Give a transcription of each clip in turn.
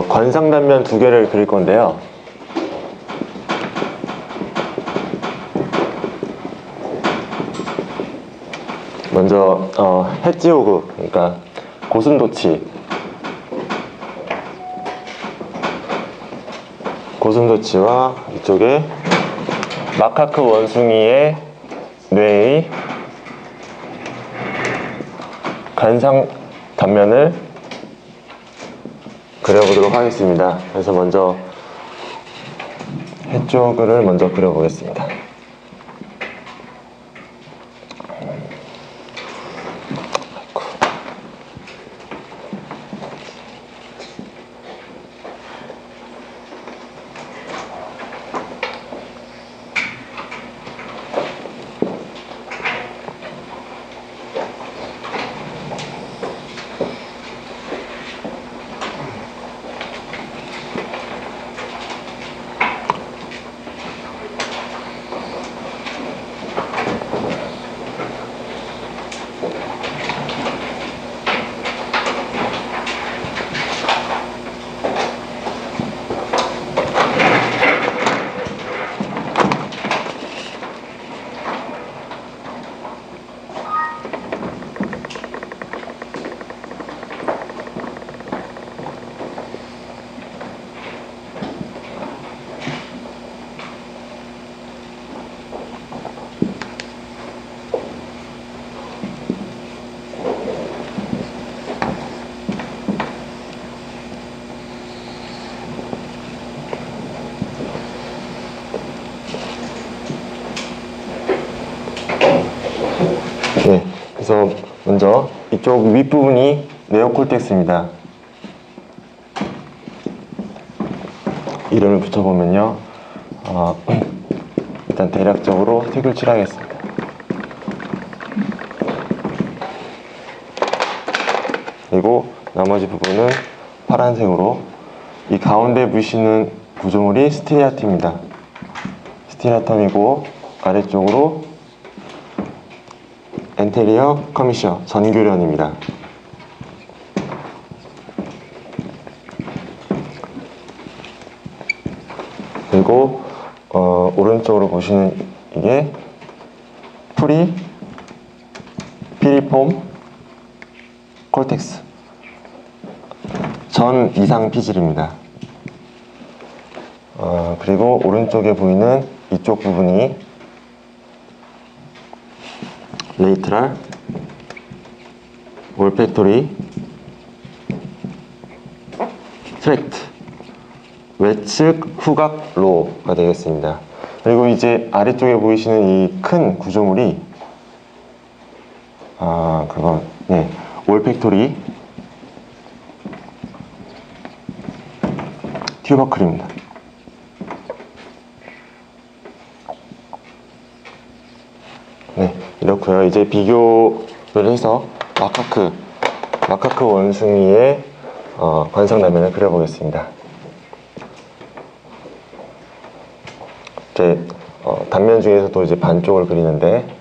관상단면 두 개를 그릴 건데요. 먼저 해지호그, 그러니까 고슴도치와 이쪽에 마카크 원숭이의 뇌의 관상 단면을 그려보도록 하겠습니다. 그래서 먼저 해쪽을 먼저 그려보겠습니다. 네, 그래서 먼저 이쪽 윗부분이 네오콜텍스입니다. 이름을 붙여보면요, 일단 대략적으로 색을 칠하겠습니다. 그리고 나머지 부분은 파란색으로, 이 가운데 보시는 구조물이 스티리아텀입니다. 스티리아텀이고 아래쪽으로 엔테리어 커미셔, 전교련입니다. 그리고 오른쪽으로 보시는 이게 피리폼 콜텍스, 전 이상 피질입니다. 그리고 오른쪽에 보이는 이쪽 부분이 레이트랄 올팩토리 트랙트, 외측 후각 로가 되겠습니다. 그리고 이제 아래쪽에 보이시는 이 큰 구조물이 올팩토리 튜버클입니다. 네, 이렇고요. 이제 비교를 해서 마카크 원숭이의 관상단면을 그려보겠습니다. 이제 단면 중에서도 이제 반쪽을 그리는데,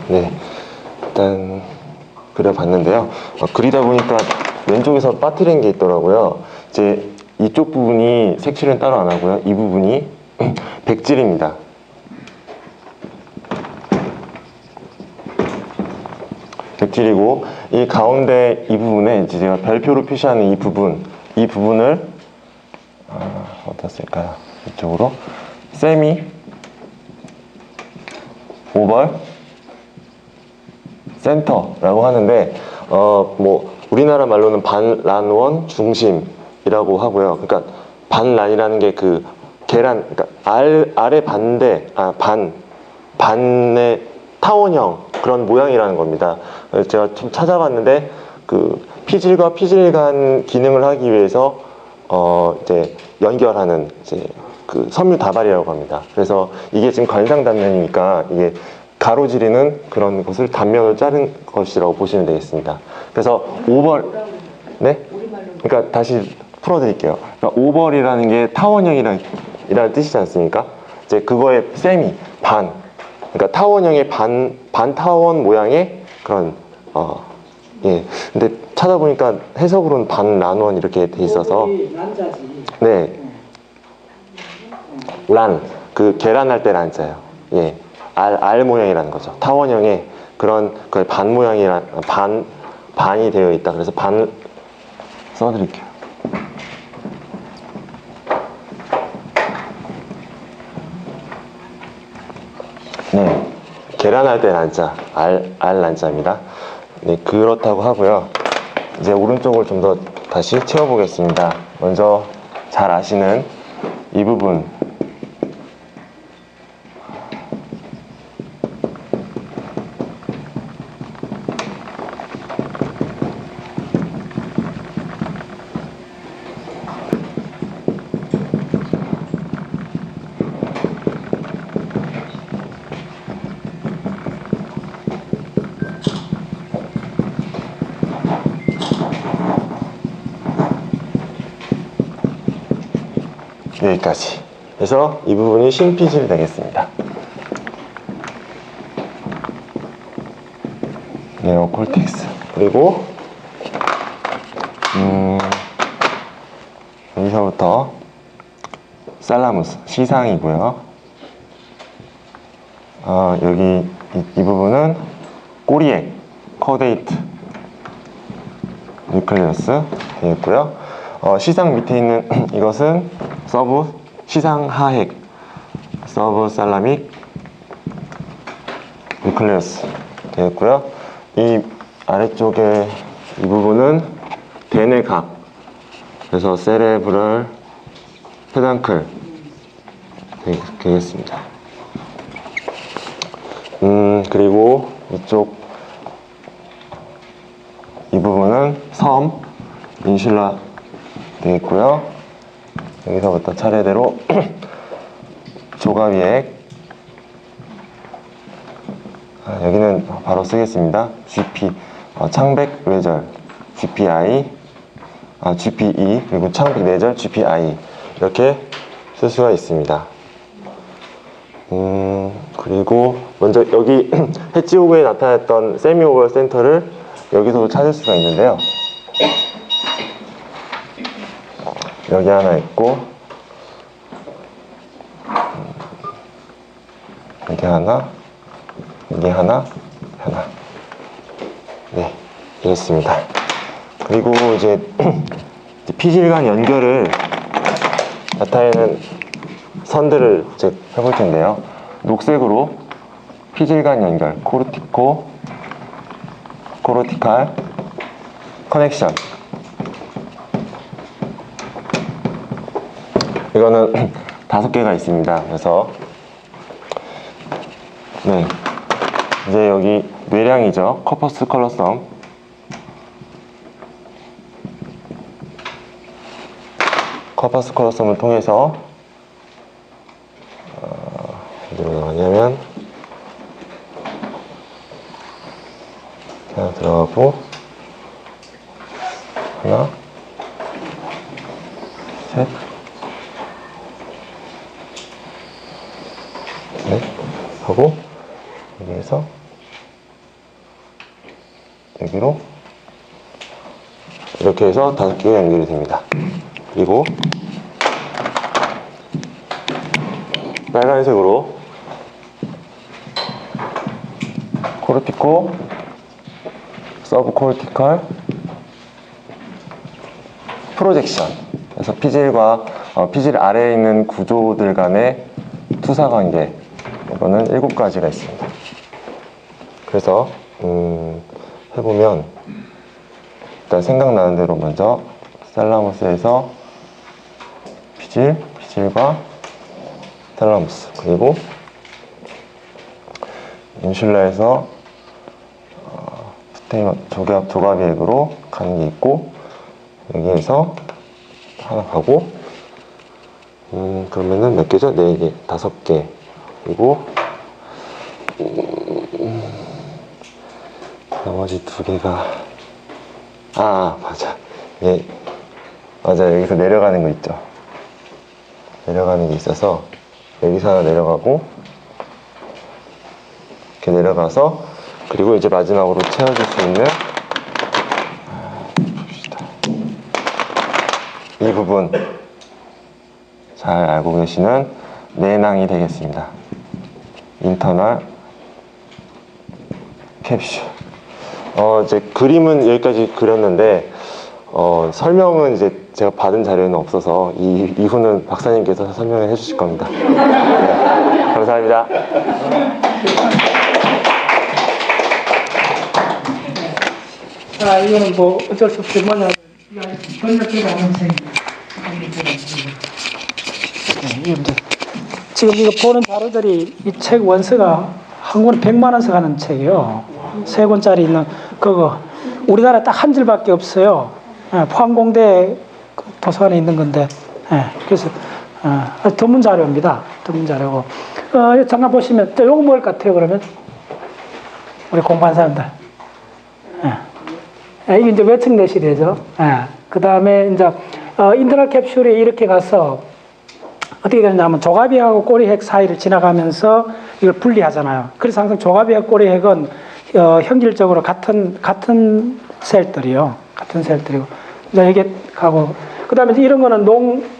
네. 일단 그려봤는데요. 그리다 보니까 왼쪽에서 빠뜨린 게 있더라고요. 이제 이쪽 부분이 색칠은 따로 안 하고요. 이 부분이 백질입니다. 백질이고, 이 가운데 이 부분에 이제 제가 별표로 표시하는 이 부분을 어디다 쓸까요? 이쪽으로 세미 오벌 센터라고 하는데, 뭐 우리나라 말로는 반란원 중심이라고 하고요. 그러니까 반란이라는 게 그 계란, 그러니까 알의 반의 타원형 그런 모양이라는 겁니다. 그래서 제가 좀 찾아봤는데, 그 피질과 피질 간 기능을 하기 위해서 이제 연결하는 이제 그 섬유 다발이라고 합니다. 그래서 이게 지금 관상 단면이니까 이게 가로지르는 그런 것을 단면으로 자른 것이라고 보시면 되겠습니다. 그래서 오벌, 네? 그러니까 다시 풀어드릴게요. 그러니까 오벌이라는 게 타원형이라는 뜻이지 않습니까? 이제 그거의 세미, 그러니까 타원형의 반타원 모양의 그런, 예. 근데 찾아보니까 해석으로는 반란원 이렇게 돼 있어서. 네. 그 계란할 때 란자예요. 예. 알 모양이라는 거죠. 타원형의 그런 그 반 반이 되어 있다. 그래서 반 써드릴게요. 네. 계란할 때 란자, 알 란자입니다. 네, 그렇다고 하고요. 이제 오른쪽을 좀 더 다시 채워보겠습니다. 먼저 잘 아시는 이 부분. 여기까지. 그래서 이 부분이 심피질이 되겠습니다. 네오콜텍스. 그리고 여기서부터 살라무스, 시상이고요. 여기 이 부분은 꼬리액, 커데이트, 뉴클레우스 되겠고요. 시상 밑에 있는 이것은 서브 시상 하핵, 서브 살라믹 뉴클레우스 되겠고요. 이 아래쪽에 이 부분은 대뇌각, 그래서 세레브럴 페단클 되겠습니다. 그리고 이쪽 이 부분은 섬 인슐라 되겠고요. 여기서부터 차례대로 조가위액, 여기는 바로 쓰겠습니다. GP, 창백 뇌절 GPI, GPE, 그리고 창백 뇌절 GPI 이렇게 쓸 수가 있습니다. 그리고 먼저 여기 해치오그에 나타났던 세미오벌 센터를 여기서도 찾을 수가 있는데요. 여기 하나 있고, 여기 하나, 여기 하나. 네, 이렇습니다. 그리고 이제 피질 간 연결을 나타내는 선들을 이제 해볼 텐데요. 녹색으로 피질 간 연결, 코르티칼 커넥션. 이거는 5개가 있습니다. 그래서 네, 이제 여기 뇌량이죠. 커퍼스 컬러썸. 커퍼스 컬러썸을 통해서 어디로 나가냐면 하나 들어가고, 하나, 셋, 넷 하고, 여기에서 여기로 이렇게 해서 5개가 연결이 됩니다. 그리고 빨간색으로 코르티코, 서브코르티컬, 프로젝션. 그래서 피질과 피질 아래에 있는 구조들 간의 투사관계, 이거는 7가지가 있습니다. 그래서 해보면 일단 생각나는 대로 먼저 셀라무스에서 피질과 텔라무스, 그리고 인슐라에서 조갑액으로 가는 게 있고, 여기에서 하나 가고, 그러면은 몇 개죠? 4개, 5개. 그리고 나머지 2개가 맞아. 예, 맞아. 여기서 내려가는 거 있죠. 내려가는 게 있어서 여기서 하나 내려가고, 이렇게 내려가서, 그리고 이제 마지막으로 채워줄 수 있는 봅시다. 이 부분 잘 알고 계시는 내낭이 되겠습니다. 인터널 캡슐. 이제 그림은 여기까지 그렸는데, 설명은 이제 제가 받은 자료는 없어서 이후는 박사님께서 설명을 해주실 겁니다. 네, 감사합니다. 자, 이거는 뭐 어쩔 수 없이 뭐냐, 번역기가 하는 책입니다. 지금 이거 보는 자료들이 이 책 원서가 한 권에 100만 원씩 하는 책이요. 3권짜리 있는 그거 우리나라에 딱 한 줄밖에 없어요. 포항공대 도서관에 있는 건데, 그래서 전문 자료입니다. 전문 자료고. 잠깐 보시면 요거 뭘 같아요? 그러면 우리 공부한 사람들. 이게 이제 외측 내실이죠. 그 다음에 이제 인터널 캡슐이 이렇게 가서 어떻게 되냐면 조가비하고 꼬리핵 사이를 지나가면서 이걸 분리하잖아요. 그래서 항상 조가비하고 꼬리핵은 현실적으로 같은 셀들이요. 같은 셀들이고. 이제 이게 가고, 그 다음에 이런 거는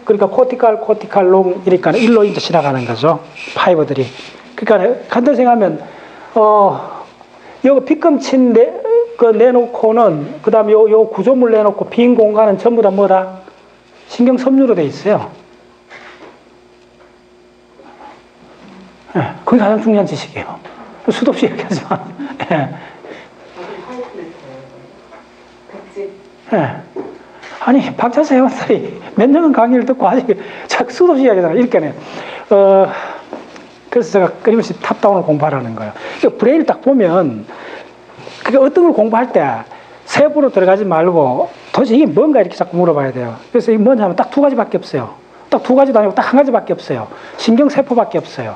그러니까 코티칼, 롱, 이러니까 일로 이제 지나가는 거죠. 파이버들이. 그러니까 간단히 생각하면, 여기 빗금친 내놓고는, 그 다음에 요 구조물 내놓고 빈 공간은 전부 다 뭐다? 신경 섬유로 돼 있어요. 그게 가장 중요한 지식이에요. 수도 없이 얘기하지만. 아니, 박찬 회원들이 몇 년간 강의를 듣고 아직 수도 없이 얘기하잖아요. 이렇게는. 그래서 제가 끊임없이 탑다운을 공부하라는 거예요. 브레인을 딱 보면, 그게 어떤 걸 공부할 때 세부로 들어가지 말고 도대체 이게 뭔가 이렇게 자꾸 물어봐야 돼요. 그래서 이게 뭐냐면 딱 2가지밖에 없어요. 딱 2가지도 아니고 딱 1가지밖에 없어요. 신경세포밖에 없어요.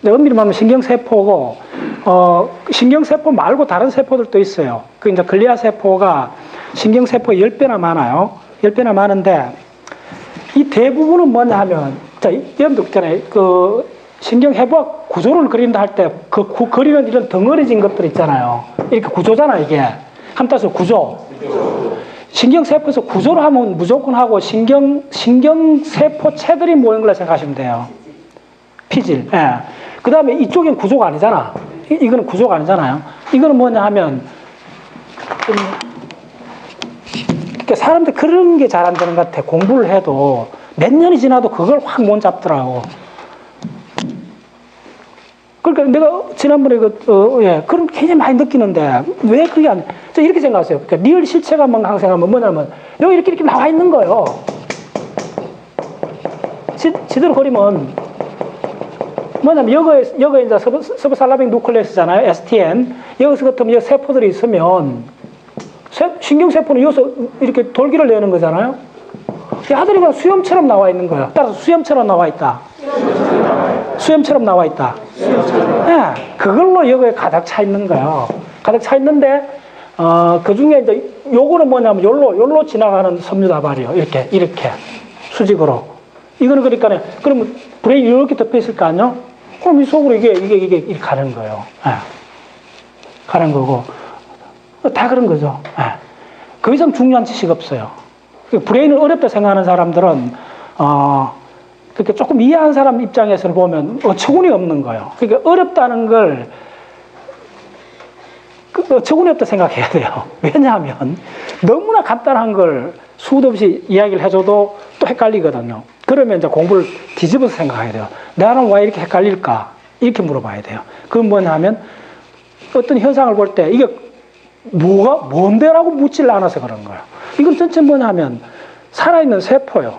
엄밀히 말하면 신경세포고, 신경세포 말고 다른 세포들도 있어요. 그 이제 글리아세포가 신경세포 10배나 많아요. 10배나 많은데, 이 대부분은 뭐냐 하면, 자, 여러분들 있잖아요. 그 신경해부학 구조를 그린다 할 때, 그리는 이런 덩어리진 것들 있잖아요. 이렇게 구조잖아, 이게. 한 따서 구조. 신경세포에서 구조를 하면 무조건 하고, 신경세포체들이 모인 걸로 생각하시면 돼요. 피질. 그 다음에 이쪽엔 구조가 아니잖아. 이거는 구조가 아니잖아요. 이거는 뭐냐 하면, 그러니까 사람들 그런 게 잘 안 되는 것 같아. 공부를 해도 몇 년이 지나도 그걸 확 못 잡더라고. 그러니까 내가 지난번에 그런 굉장히 많이 느끼는데 왜 그게 안, 저 이렇게 생각하세요. 그러니까 리얼 실체가 뭔가 생각하면 뭐냐면 여기 이렇게 나와 있는 거예요. 지대로 그리면 뭐냐면 여기 이제 서브살라믹 누클레스잖아요. STN. 여기서 같으면 여기 세포들이 있으면 신경세포는 여기서 이렇게 돌기를 내는 거잖아요. 이 아들이 그냥 수염처럼 나와 있는 거예요. 따라서 수염처럼 나와 있다. 수염처럼 나와 있다. 그걸로 여기에 가득 차 있는 거예요. 가득 차 있는데, 그 중에 이제 요거는 뭐냐면 요로 지나가는 섬유다발이요. 이렇게 수직으로. 이거는 그러니까, 그러면 브레인이 이렇게 덮여 있을 거 아니요? 그럼 이 속으로 이게 이렇게 가는 거예요. 가는 거고. 다 그런 거죠. 예. 그 이상 중요한 지식 없어요. 브레인을 어렵다 생각하는 사람들은, 그렇게 조금 이해하는 사람 입장에서 보면 어처구니 없는 거예요. 그러니까 어렵다는 걸 어처구니 없다 생각해야 돼요. 왜냐하면 너무나 간단한 걸 수도 없이 이야기를 해줘도 또 헷갈리거든요. 그러면 이제 공부를 뒤집어서 생각해야 돼요. 나는 왜 이렇게 헷갈릴까? 이렇게 물어봐야 돼요. 그건 뭐냐 하면 어떤 현상을 볼 때 이게 뭔데라고 묻질 않아서 그런 거예요. 이건 전체 뭐냐 하면 살아있는 세포요.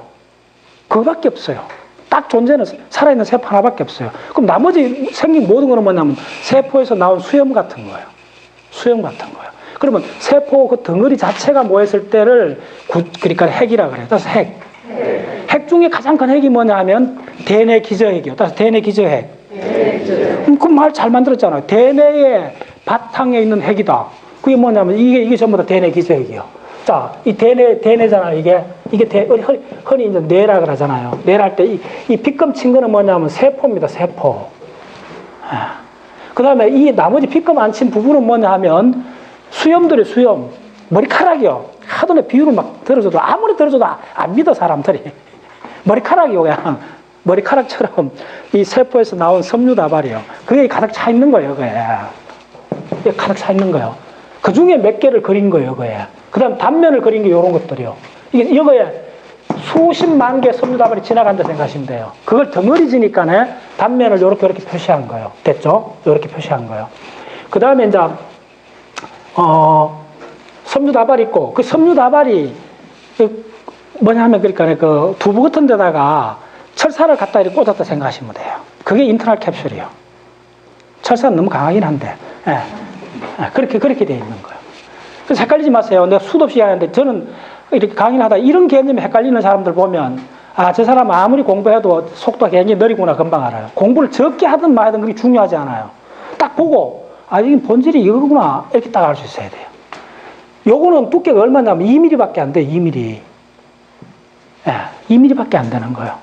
그거밖에 없어요. 딱 존재는 살아있는 세포 하나밖에 없어요. 그럼 나머지 생긴 모든 거는 뭐냐면 세포에서 나온 수염 같은 거예요. 수염 같은 거예요. 그러면 세포 그 덩어리 자체가 모였을 때를 그러니까 핵이라 그래요. 따라서 핵. 핵 중에 가장 큰 핵이 뭐냐 하면 대뇌 기저핵이요. 따라서 대뇌 기저핵. 그 말 잘 만들었잖아요. 대뇌의 바탕에 있는 핵이다. 그게 뭐냐면 이게 전부 다 대뇌 기저핵이요. 자, 이 대뇌잖아요. 이게 흔히 이제 뇌라 그러잖아요. 뇌랄 때 이 빗금 친 거는 뭐냐면 세포입니다. 세포. 그 다음에 이 나머지 빗금 안 친 부분은 뭐냐 하면 수염들의 수염, 머리카락이요. 하도 내 비유를 막 들어줘도 아무리 들어줘도 안 믿어 사람들이. 머리카락이요. 그냥 머리카락처럼 이 세포에서 나온 섬유다발이요. 그게 가득 차 있는 거예요. 그게 가득 차 있는 거예요. 그 중에 몇 개를 그린 거예요. 그게. 그 다음 단면을 그린 게 이런 것들이요. 이거에 수십만 개 섬유다발이 지나간다 생각하시면 돼요. 그걸 덩어리 지니까 단면을 이렇게 표시한 거예요. 됐죠? 이렇게 표시한 거예요. 그 다음에 이제 섬유다발이 있고 그 섬유다발이 뭐냐 하면 그러니까 그 두부 같은 데다가 철사를 갖다 이렇게 꽂았다 생각하시면 돼요. 그게 인터널 캡슐이에요. 철사는 너무 강하긴 한데 그렇게 돼 있는 거예요. 그래서 헷갈리지 마세요. 내가 수도 없이 하는데 저는 이렇게 강의를 하다 이런 개념이 헷갈리는 사람들 보면 저 사람 아무리 공부해도 속도가 굉장히 느리구나 금방 알아요. 공부를 적게 하든 말든 그게 중요하지 않아요. 딱 보고 이게 본질이 이거구나 이렇게 딱 알 수 있어야 돼요. 요거는 두께가 얼마냐면 2mm밖에 안 돼요. 2mm. 2mm밖에 안 되는 거예요.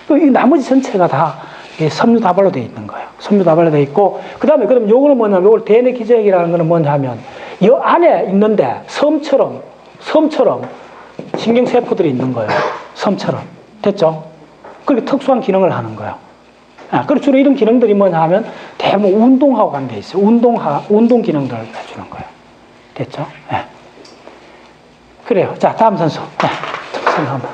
이 나머지 전체가 다 섬유다발로 되어 있는 거예요. 섬유다발로 되어 있고 그다음에 그럼 요거는 뭐냐면 요걸 대뇌 기저핵이라는 거는 뭐냐면 이 안에 있는데 섬처럼 신경세포들이 있는 거예요. 섬처럼. 됐죠? 그렇게 특수한 기능을 하는 거예요. 그리고 주로 이런 기능들이 뭐냐 하면 대부분 운동하고 관계돼 있어요. 운동 기능들을 해주는 거예요. 됐죠? 그래요. 자, 다음 선수. 선수 한번.